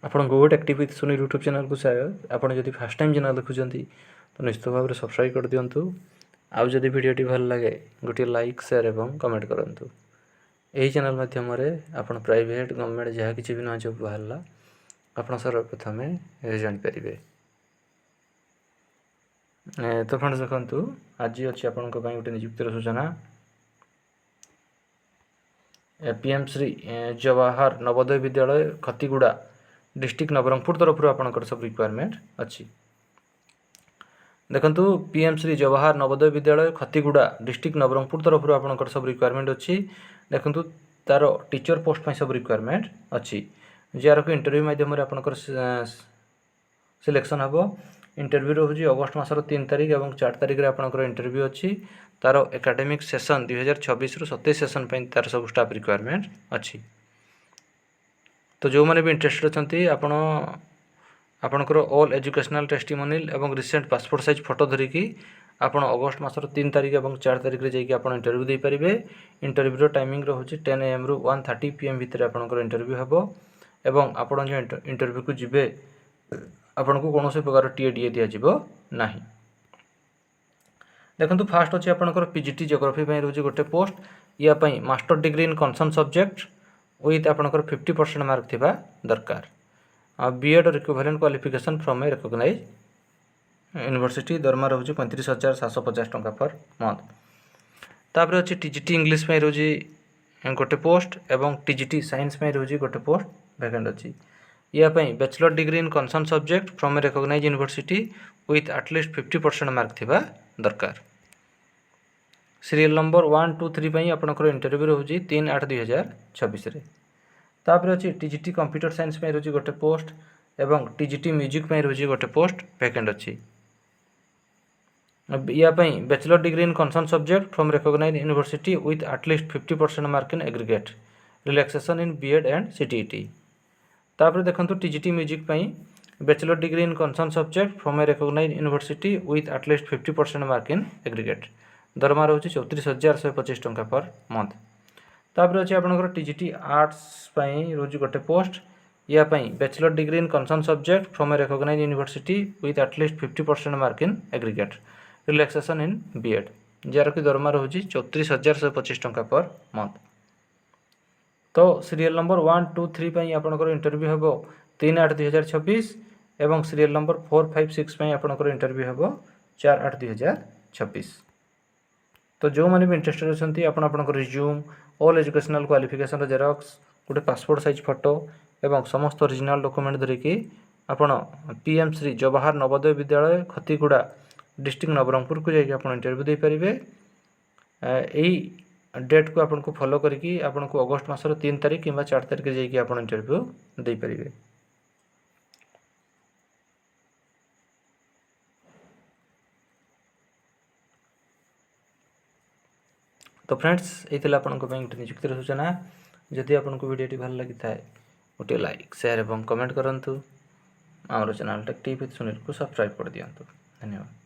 आपण goat active with Sunil YouTube channel को स्वागत। आपण जदि फर्स्ट टाइम चैनल देखुचंती तो निश्चित भाव में सब्सक्राइब कर दियंतु। आउ जदि वीडियोटी भल लगे गोटे लाइक शेयर एवं कमेंट करंतु। एही चैनल माध्यम रे आपण प्राइवेट गवर्नमेंट जहाँ किसी भी न जॉब बाहरला आपण सर्वप्रथमे जान परिबे। तो फ्रेंड्स देखंतु आज अछि आपण को पई गोटे नियुक्तिर सूचना। पीएम श्री जवाहर नवोदय विद्यालय खतीगुड़ा डिस्ट्रिक्ट नवरंगपुर तरफ आपंकर सब रिक्वायरमेंट अच्छी। देखंतु पीएम श्री जवाहर नवोदय विद्यालय खतीगुड़ा डिस्ट्रिक्ट नवरंगपुर तरफ आपंकर सब रिक्वायरमेंट अच्छी। देखंतु तार टीचर पोस्ट पर सब रिक्वायरमेंट अच्छी जार को इंटरव्यू माध्यम आपंकर सिलेक्शन हम। इंटरव्यू रोज अगस्ट मासर 3 तारिख और 4 तारिख आपंकर इंटरव्यू अच्छी। तार एकाडेमिक सेशन 2026 रु 27 सेशन तार सब स्टाफ रिक्वायरमेंट अच्छी। तो जो मैंने भी इंटरेस्टेड अच्छा आपणकर ऑल एजुकेशनल टेस्टिमोनियल एवं रिसेंट पासपोर्ट साइज फोटो धरिकी आपण अगस्ट मासर 3 तारिख और 4 तारिख रे जाइए आपण इंटरव्यू दे पारिबे। इंटरव्यू टाइमिंग रोचे 10 AM रु 1:30 PM भितर आपणकर इंटरव्यू हेबो एवं आपण जो इंटरव्यू को जिबे आपण को कोनोसे प्रकार टीए दिया जिवो नाही। देखंतु फास्ट अछि आपणकर पीजीटी ज्योग्राफी पई रोचे गोटे पोस्ट या पई master degree in concern subject with आपणकर 50% मार्क थिबा दरकार। B Ed equivalent qualification from a recognise university दरमा रोचे 35,750 टंका पर मंथ। तापर अछि टीजीटी इंग्लिश में रोचे गोटे पोस्ट एवं टीजीटी साइंस में रोचे गोटे पोस्ट वैकेंट अछि। या पई bachelor degree in concern subject from a recognise university with at least 50% mark थिबा दरकार। सीरियल नंबर 1 2 3 पई आपनकर इंटरव्यू रोचे 3/8/2026 रे। तापर अछि टीजीटी कंप्यूटर साइंस में रोचे गोटे पोस्ट एवं टीजीटी म्यूजिक में रोचे गोटे पोस्ट वैकेंट अछि। या पई bachelor degree in concern subject from recognise university with at least 50% mark in aggregate relaxation in B Ed and CTET. तापर देखंतु टीजीटी म्यूजिक पई bachelor degree in concern subject from a recognise university with at least 50% mark in aggregate दरमा रोचे 34,125 टंका per month. तापर अछि आपनकर TGT arts पई रोज गोटे पोस्ट या पई bachelor degree in concern subject from a recognise university with at least 50% mark in aggregate relaxation in B Ed जार की दरमा रोची 34,125 टंका पर मंथ। तो सीरियल नंबर 1 2 3 पई आपनकर इंटरव्यू हेबो 3/8/2026 एवं सीरियल नंबर 4 5 6 पई आपनकर इंटरव्यू हेबो 4/8/2026। तो जो मैंने भी इंटरेस्टेड अच्छी आपंकर resume all educational qualification xerox गोटे पासपोर्ट साइज फोटो एवं समस्त ओरिजिनल डॉक्यूमेंट धरिकी आपण पीएम श्री जवाहर नवोदय विद्यालय खतीगुड़ा डिस्ट्रिक्ट नवरंगपुर को जाइए आप इंटरव्यू दे पारिबे। यही डेट को आपन को फॉलो करके आपन को अगस्ट मासर 3 तारिख कि 4 तारिख जाइए आप इंटरव्यू दे पारिबे। तो फ्रेंड्स ये आपको नियुक्तिर सूचना। जदि आपको वीडियो भल लगी था गोटे लाइक शेयर एवं कमेंट करूँ। आम channel take tips with Sunil को सब्सक्राइब कर दिंतु। धन्यवाद।